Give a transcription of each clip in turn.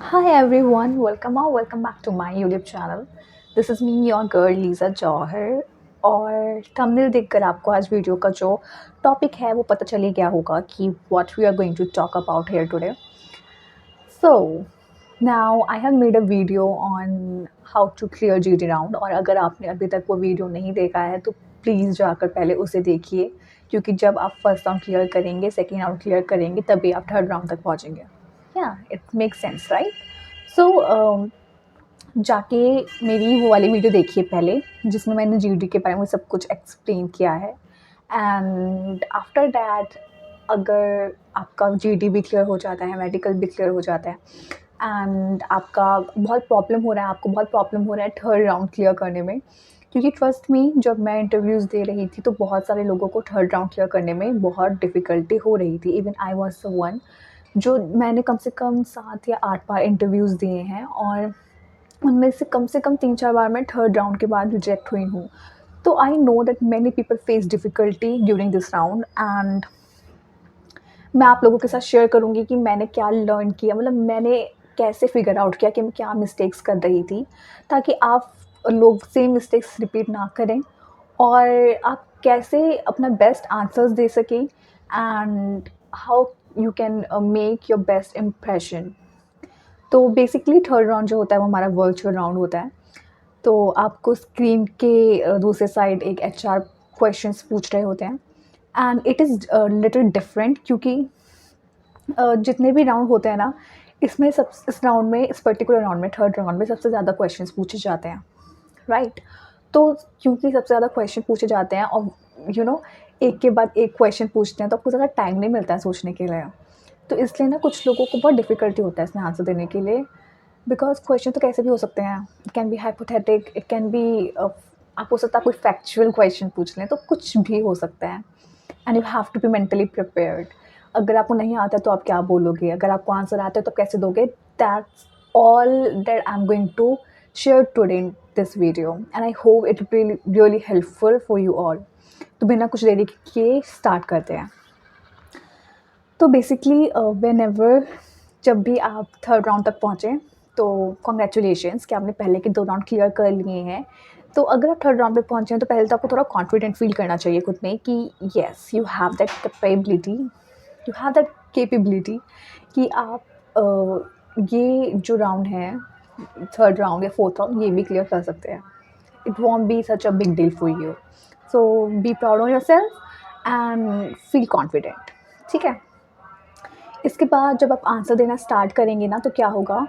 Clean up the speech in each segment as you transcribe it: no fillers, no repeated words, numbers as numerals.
Hi everyone, welcome back to my YouTube channel. This is me, your girl Lisa Jauhar. और thumbnail देखकर आपको आज video का जो टॉपिक है वो पता चल ही गया होगा कि what we are going to talk about here today. So now I have made a video on how to clear GD round और अगर आपने अभी तक वो वीडियो नहीं देखा है तो प्लीज़ जाकर पहले उसे देखिए क्योंकि जब आप फर्स्ट राउंड क्लियर करेंगे सेकेंड राउंड क्लियर करेंगे तभी आप थर्ड राउंड तक पहुँचेंगे. Yeah, it makes sense, right? सो जाके मेरी वो वाली वीडियो देखिए पहले जिसमें मैंने जीडी के बारे में सब कुछ एक्सप्लेन किया है एंड आफ्टर दैट अगर आपका जीडी भी क्लियर हो जाता है मेडिकल भी क्लियर हो जाता है एंड आपको बहुत प्रॉब्लम हो रहा है थर्ड राउंड क्लियर करने में क्योंकि ट्रस्ट मी जब मैं इंटरव्यूज़ दे रही थी तो बहुत सारे लोगों को थर्ड राउंड क्लियर करने में बहुत डिफ़िकल्टी हो रही थी. Even I was the one जो मैंने कम से कम 7 या 8 बार इंटरव्यूज़ दिए हैं और उनमें से कम 3-4 बार मैं थर्ड राउंड के बाद रिजेक्ट हुई हूँ. तो I know that many people face difficulty during this round and मैं आप लोगों के साथ शेयर करूँगी कि मैंने क्या लर्न किया, मतलब मैंने कैसे फिगर आउट किया कि मैं क्या मिस्टेक्स कर रही थी, ताकि आप लोग सेम मिस्टेक्स रिपीट ना करें और आप कैसे अपना बेस्ट आंसर्स दे सकें and how you can make your best impression. तो बेसिकली थर्ड राउंड जो होता है वो हमारा वर्चुअल राउंड होता है. तो आपको स्क्रीन के दूसरे साइड एक एचआर क्वेश्चंस पूछ रहे होते हैं and it is little different क्योंकि जितने भी राउंड होते हैं ना इसमें सब इस राउंड में इस पर्टिकुलर राउंड में थर्ड राउंड में सबसे ज़्यादा क्वेश्चंस पूछे जाते हैं, राइट? तो क्योंकि सबसे ज़्यादा क्वेश्चन पूछे जाते हैं और एक के बाद एक क्वेश्चन पूछते हैं तो आपको ज़्यादा टाइम नहीं मिलता है सोचने के लिए. तो इसलिए ना कुछ लोगों को बहुत डिफ़िकल्टी होता है इसमें आंसर देने के लिए बिकॉज़ क्वेश्चन तो कैसे भी हो सकते हैं. It can be hypothetic, it can be आप हो सकता है कोई फैक्चुअल क्वेश्चन पूछ लें, तो कुछ भी हो सकता है and you have to be mentally prepared. अगर आपको नहीं आता तो आप क्या बोलोगे, अगर आपको आंसर आता है तो कैसे दोगे. That's all that I am going to share today in this video and I hope it will be really helpful for you all. तो बिना कुछ देरी के स्टार्ट करते हैं. तो बेसिकली व्हेनेवर जब भी आप थर्ड राउंड तक पहुँचे तो कांग्रेचुलेशंस कि आपने पहले के 2 राउंड क्लियर कर लिए हैं. तो अगर आप थर्ड राउंड पे पहुँचे हैं तो पहले तो आपको थोड़ा कॉन्फिडेंट फ़ील करना चाहिए खुद में कि yes you have that capability कि आप ये जो राउंड है थर्ड राउंड या फोर्थ राउंड ये भी क्लियर कर सकते हैं. It won't be such a big deal for you. So be proud of yourself and feel confident. ठीक है? इसके बाद जब आप आंसर देना स्टार्ट करेंगे ना तो क्या होगा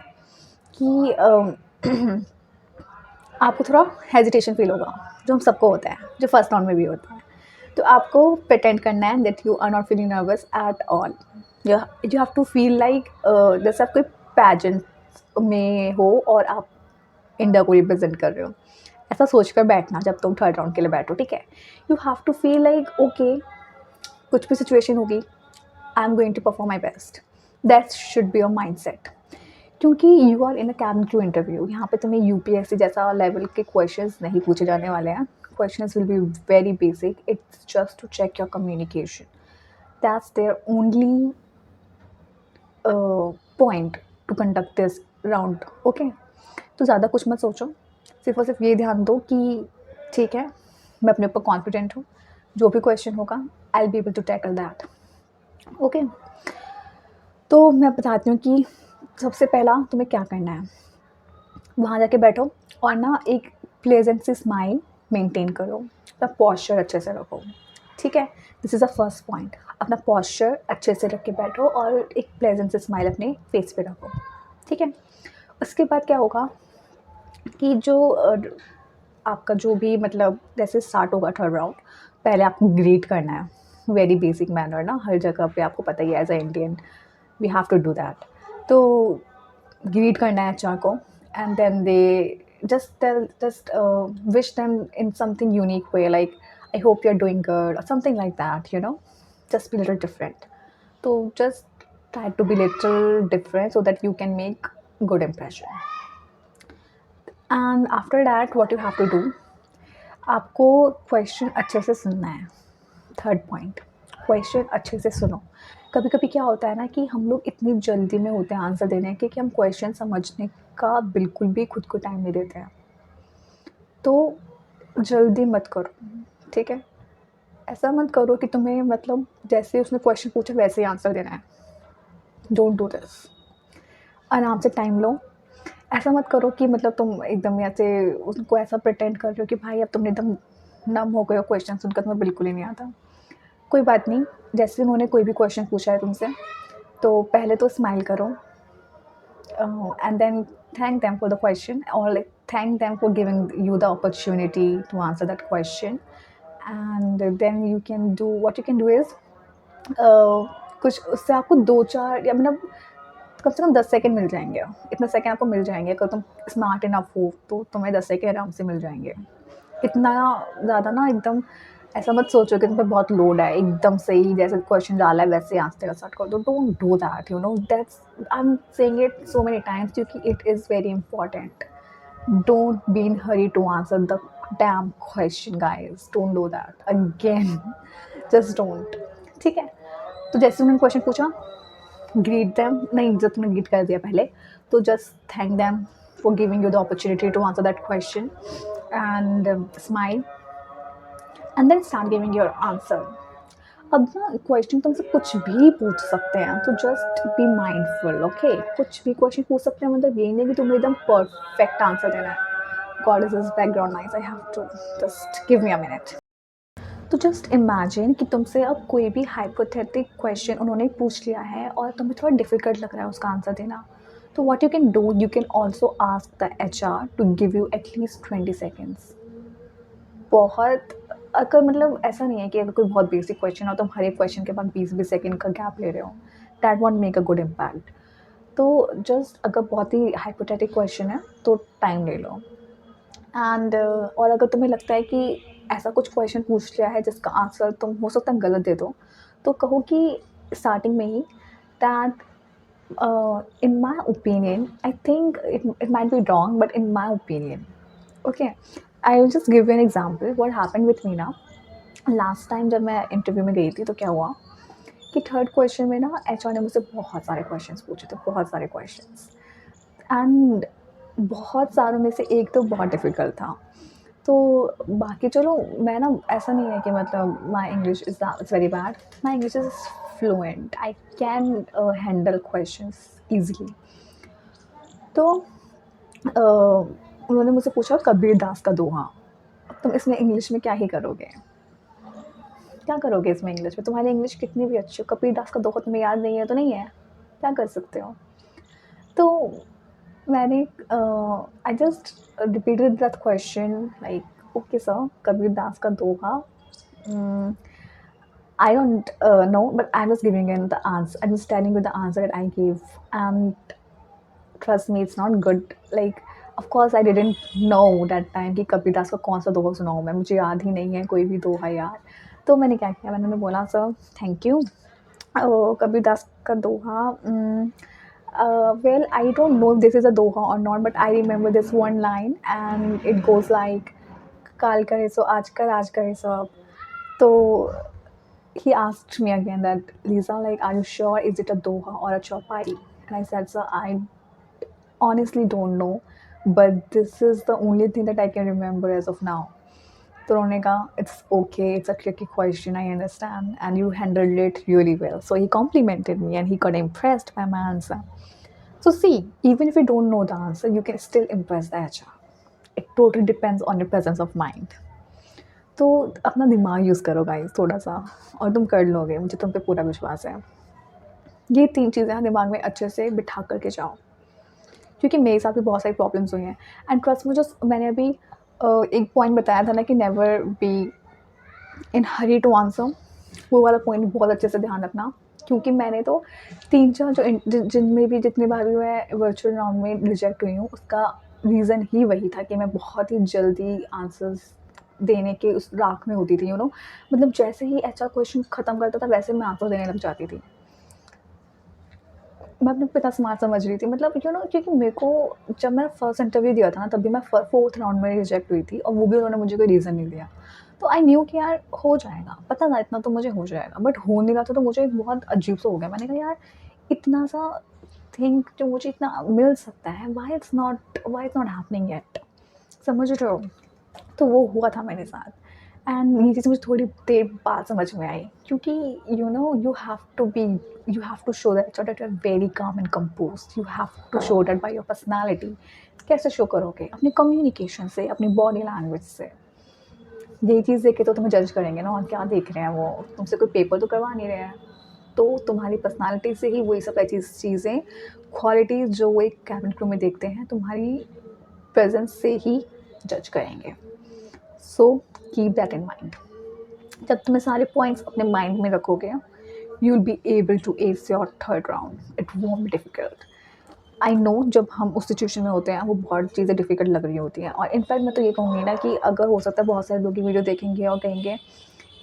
कि आपको थोड़ा हेजिटेशन फील होगा जो हम सबको होता है, जो फर्स्ट राउंड में भी होता है. तो आपको प्रिटेंड करना है that you are not feeling nervous at all. You have to feel like जैसे आप कोई पैजेंट में हो और आप इंडिया को रिप्रेजेंट कर रहे हो. ऐसा सोचकर बैठना जब तुम थर्ड राउंड के लिए बैठो. ठीक है? You have to feel like okay कुछ भी सिचुएशन होगी I am going to perform my best. That should be your mindset. क्योंकि you are in a cabin crew interview. यहाँ पे तुम्हें यूपीएससी जैसा लेवल के क्वेश्चंस नहीं पूछे जाने वाले हैं. Questions will be very basic. It's just to check your communication. That's their only point to conduct this round. Okay? तो ज़्यादा कुछ मत सोचो. सिर्फ और सिर्फ ये ध्यान दो कि ठीक है मैं अपने ऊपर कॉन्फिडेंट हूँ. जो भी क्वेश्चन होगा I will be able to tackle that. Okay? तो मैं बताती हूँ कि सबसे पहला तुम्हें क्या करना है. वहाँ जाके बैठो और ना एक प्लेजेंट सी स्माइल मेंटेन करो. अपना पॉस्चर अच्छे से रखो. ठीक है? This is the first point. अपना पॉस्चर अच्छे से रख के बैठो और एक प्लेजेंट सी स्माइल अपने फेस पे रखो. ठीक है? उसके बाद क्या होगा कि जो आपका जो भी मतलब जैसे स्टार्ट होगा थर्ड राउंड पहले आपको ग्रीट करना है. वेरी बेसिक मैनर ना हर जगह पे आपको पता ही है as a Indian we have to do that. तो ग्रीट करना है एचआर को and then they just wish them in something unique way like I hope you're doing good or something like that. Just be a little different. So just try to be little different so that you can make good impression. And after that what you have to do आपको question अच्छे से सुनना है. Third point question अच्छे से सुनो. कभी कभी क्या होता है ना कि हम लोग इतनी जल्दी में होते हैं आंसर देने के कि हम क्वेश्चन समझने का बिल्कुल भी खुद को टाइम नहीं देते हैं। तो जल्दी मत करो, ठीक है? ऐसा मत करो कि तुम्हें मतलब जैसे उसने क्वेश्चन पूछा वैसे ही आंसर देना है। Don't do this. आराम से टाइम लो। ऐसा मत करो कि मतलब तुम एकदम ऐसे उनको ऐसा प्रिटेंड कर रहे हो कि भाई अब तुमने एकदम नम हो गए हो, क्वेश्चन सुनकर तुम्हें बिल्कुल ही नहीं आता। कोई बात नहीं, जैसे उन्होंने कोई भी क्वेश्चन पूछा है तुमसे, तो पहले तो स्माइल करो, and then thank them for the question, or like thank them for giving you the opportunity to answer that question. And then you can do what you can do is कुछ उससे आपको 2-4 या मतलब कम से कम 10 second मिल जाएँगे। इतने second आपको मिल जाएँगे, अगर तुम स्मार्ट इनफ हो तो तुम्हें 10 सेकंड आराम से मिल जाएँगे। इतना ज़्यादा ना एकदम ऐसा मत सोचो कि तुम पे बहुत लोड है, एकदम से ही जैसे क्वेश्चन डाला है वैसे आंसर देना स्टार्ट कर दो। Don't do that, you know, that's I am saying it so many times क्योंकि it is very important. Don't be in hurry to answer the damn question, guys. Don't do that again. Just don't. ठीक है? तो जैसे उन्होंने question पूछा, greet them, नहीं जब तुमने ग्रीट कर दिया पहले, तो just thank them for giving you the opportunity to answer that question and smile and then start giving your answer. अब ना क्वेश्चन तुमसे कुछ भी पूछ सकते हैं, तो जस्ट बी माइंडफुल, ओके? कुछ भी क्वेश्चन पूछ सकते हैं, मतलब ये नहीं कि तुम्हें एकदम परफेक्ट आंसर देना है। God is this background noise, I have to just give me a minute. तो जस्ट इमेजिन कि तुमसे अब कोई भी हाइपोथेटिक क्वेश्चन उन्होंने पूछ लिया है और तुम्हें थोड़ा डिफिकल्ट लग रहा है उसका आंसर देना, तो what you can do, you can also ask the HR to give you at least 20 seconds. बहुत, अगर मतलब ऐसा नहीं है कि अगर कोई बहुत बेसिक क्वेश्चन हो, तुम हर एक क्वेश्चन के बाद 20-20 सेकंड का गैप ले रहे हो, that want make a good impact. तो जस्ट अगर बहुत ही हाइपोथेटिक क्वेश्चन है तो टाइम ले लो। एंड और अगर तुम्हें लगता है कि ऐसा कुछ क्वेश्चन पूछ लिया है जिसका आंसर तुम हो सकता है गलत दे दो, तो कहो कि स्टार्टिंग में ही that in my opinion, I think it might be wrong, but in my opinion, okay, I will just give you an example. What happened with me ना, लास्ट टाइम जब मैं इंटरव्यू में गई थी तो क्या हुआ कि थर्ड क्वेश्चन में ना HR ने मुझसे बहुत सारे क्वेश्चंस पूछे थे, बहुत सारे क्वेश्चंस, एंड बहुत सारों में से एक तो बहुत डिफ़िकल्ट था। तो बाकी चलो, मैं ना ऐसा नहीं है कि मतलब my English is very bad, my English is fluent, I can handle questions easily. तो उन्होंने मुझसे पूछा कबीर दास का दोहा, अब तुम इसमें इंग्लिश में क्या ही करोगे? क्या करोगे इसमें इंग्लिश में? तुम्हारी इंग्लिश कितनी भी अच्छी हो, कबीर दास का दोहा तुम्हें याद नहीं है तो नहीं है, क्या कर सकते हो? तो मैंने I just repeated that question like, okay sir, Kabir Das का दोहा, I don't know, but I'm just giving in the answer. I'm just telling you the answer that I gave, and trust me, it's not good. Like, of course, I didn't know that time कि कबीर दास का कौन सा दोहा सुनाऊँ मैं, मुझे याद ही नहीं है कोई भी दोहा यार। तो मैंने क्या किया, मैंने बोला sir thank you, Kabir Das का दोहा, well, I don't know if this is a doha or not, but I remember this one line and it goes like, काल करे सो आज कर, आज करे सो अब। तो he asked me again that, Lisa, like, are you sure? Is it a doha or a chaupai? And I said, sir, I honestly don't know, but this is the only thing that I can remember as of now. तो उन्होंने कहा, it's okay, it's a tricky question, I understand, and you handled it really well. So he complimented me and he got impressed by my answer. So see, even if you don't know the answer, you can still impress the HR. It totally depends on your presence of mind. तो अपना दिमाग use करो guys थोड़ा सा, और तुम कर लोगे, मुझे तुम पे पूरा विश्वास है। ये 3 चीज़ें ना दिमाग में अच्छे से बिठा कर के जाओ, क्योंकि मेरे साथ भी बहुत सारी प्रॉब्लम्स हुई हैं। एंड ट्रस्ट मी, जो मैंने अभी एक पॉइंट बताया था ना कि never be in hurry to answer, वो वाला पॉइंट बहुत अच्छे से ध्यान रखना, क्योंकि मैंने तो 3-4 जो जिनमें भी जितनी बार भी मैं वर्चुअल राउंड में रिजेक्ट हुई हूँ, उसका रीज़न ही वही था कि मैं बहुत ही जल्दी आंसर्स देने के उस राख में होती थी, यू नो, मतलब जैसे ही HR क्वेश्चन ख़त्म करता था वैसे मैं आंसर देने लग जाती थी। मैं अपने को इतना स्मार्ट समझ रही थी, मतलब यू नो, क्योंकि मेरे को जब मैंने फर्स्ट इंटरव्यू दिया था ना, तब भी मैं 4th राउंड में रिजेक्ट हुई थी और वो भी उन्होंने मुझे कोई रीज़न नहीं दिया। तो आई न्यू कि यार हो जाएगा, पता था इतना तो मुझे हो जाएगा, बट हो नहीं रहा था, तो मुझे बहुत अजीब-सा हो गया। मैंने कहा यार इतना सा थिंग जो मुझे इतना मिल सकता है, why it's not happening yet, समझ रहे हो? तो वो हुआ था मेरे साथ एंड ये चीज़ मुझे थोड़ी देर बाद समझ में आई, क्योंकि you have to show that you are very calm and composed, you have to show that by your personality. कैसे शो करोगे? अपने कम्युनिकेशन से, अपनी बॉडी लैंग्वेज से। यही चीज़ देख के तो तुम्हें जज करेंगे ना, और क्या देख रहे हैं वो, तुमसे कोई पेपर तो करवा नहीं रहे हैं। तो तुम्हारी पर्सनैलिटी से ही वही सब चीज़ें, क्वालिटीज़ जो वो एक कैबिन क्रू में देखते हैं, तुम्हारी प्रेजेंस से ही जज करेंगे। So keep that in mind. जब तुम्हें सारे पॉइंट्स अपने माइंड में रखोगे, you will be able to ace your third round, it won't be difficult. I know जब हम उस सिचुएशन में होते हैं वो बहुत चीज़ें डिफ़िकल्ट लग रही होती हैं, और इनफैक्ट मैं तो ये कहूँगी ना कि अगर हो सकता है बहुत सारे लोग ये वीडियो देखेंगे और कहेंगे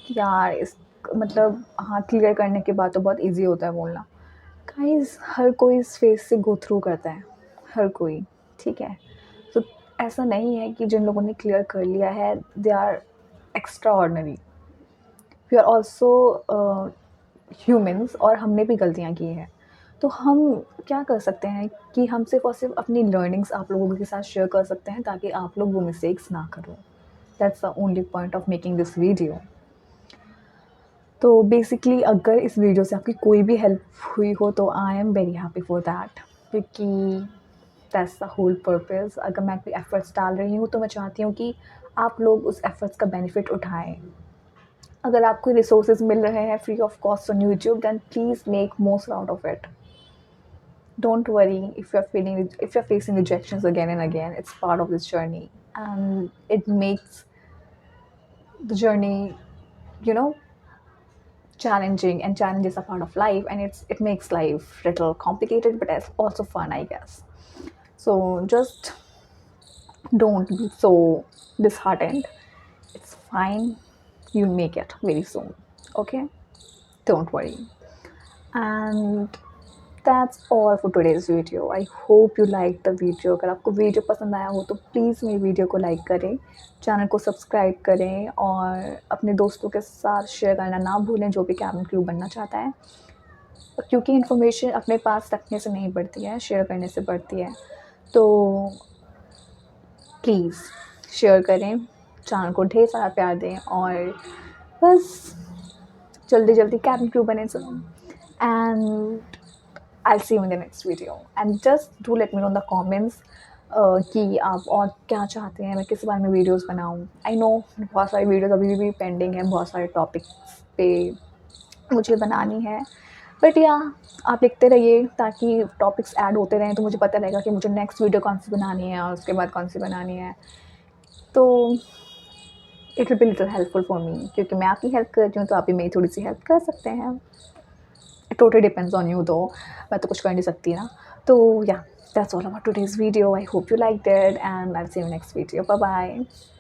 कि यार इस मतलब हाँ, क्लियर करने के बाद तो बहुत ईज़ी होता है बोलना। गाइस हर कोई इस फेज़ से गो थ्रू करता है, हर कोई, ठीक है? तो ऐसा नहीं है कि जिन लोगों ने क्लियर कर लिया है they are extraordinary. We are also humans, और हमने भी गलतियाँ की हैं। तो हम क्या कर सकते हैं कि हम सिर्फ़ और सिर्फ़ अपनी लर्निंग्स आप लोगों के साथ शेयर कर सकते हैं, ताकि आप लोग वो मिस्टेक्स ना करो। That's the only point of making this video. तो बेसिकली अगर इस वीडियो से आपकी कोई भी हेल्प हुई हो तो I am very happy for that, क्योंकि दैट्स द होल पर्पस। अगर मैं कोई एफ़र्ट्स डाल रही हूँ तो मैं चाहती हूँ कि आप लोग उस एफ़र्ट्स का बेनिफिट उठाएँ। अगर आपको रिसोर्सेज मिल रहे हैं free of cost on YouTube, then please make most out of it. Don't worry if you're facing rejections again and again. It's part of this journey, and it makes the journey, you know, challenging. And challenges are part of life, and it makes life little complicated, but it's also fun, I guess. So just don't be so disheartened. It's fine. You'll make it very soon. Okay? Don't worry. And that's all for today's video. I hope you like the video. अगर आपको video पसंद आया हो तो please मेरी video को like करें, channel को सब्सक्राइब करें, और अपने दोस्तों के साथ शेयर करना ना भूलें जो भी कैबिन क्रू बनना चाहता है, क्योंकि इन्फॉर्मेशन अपने पास रखने से नहीं बढ़ती है, शेयर करने से बढ़ती है। तो प्लीज़ शेयर करें, चैनल को ढेर सारा प्यार दें, और बस जल्दी जल्दी कैबिन क्रू बने सब। And I'll see you in the next video, and just do let me know in the comments कि आप और क्या चाहते हैं, मैं किस बारे में वीडियोस बनाऊँ। आई नो बहुत सारी वीडियोस अभी भी पेंडिंग है, बहुत सारे टॉपिक्स पे मुझे बनानी है, बट या आप लिखते रहिए ताकि टॉपिक्स ऐड होते रहें, तो मुझे पता रहेगा कि मुझे नेक्स्ट वीडियो कौन सी बनानी है और उसके बाद कौन सी बनानी है। तो it will be little helpful for me, क्योंकि मैं आपकी हेल्प कर रही हूँ तो आप भी मेरी थोड़ी सी हेल्प कर सकते हैं। It totally depends on you though, मैं तो कुछ कर नहीं सकती ना। तो yeah, that's all about today's video. I hope you liked it, and I'll see you in next video. Bye bye.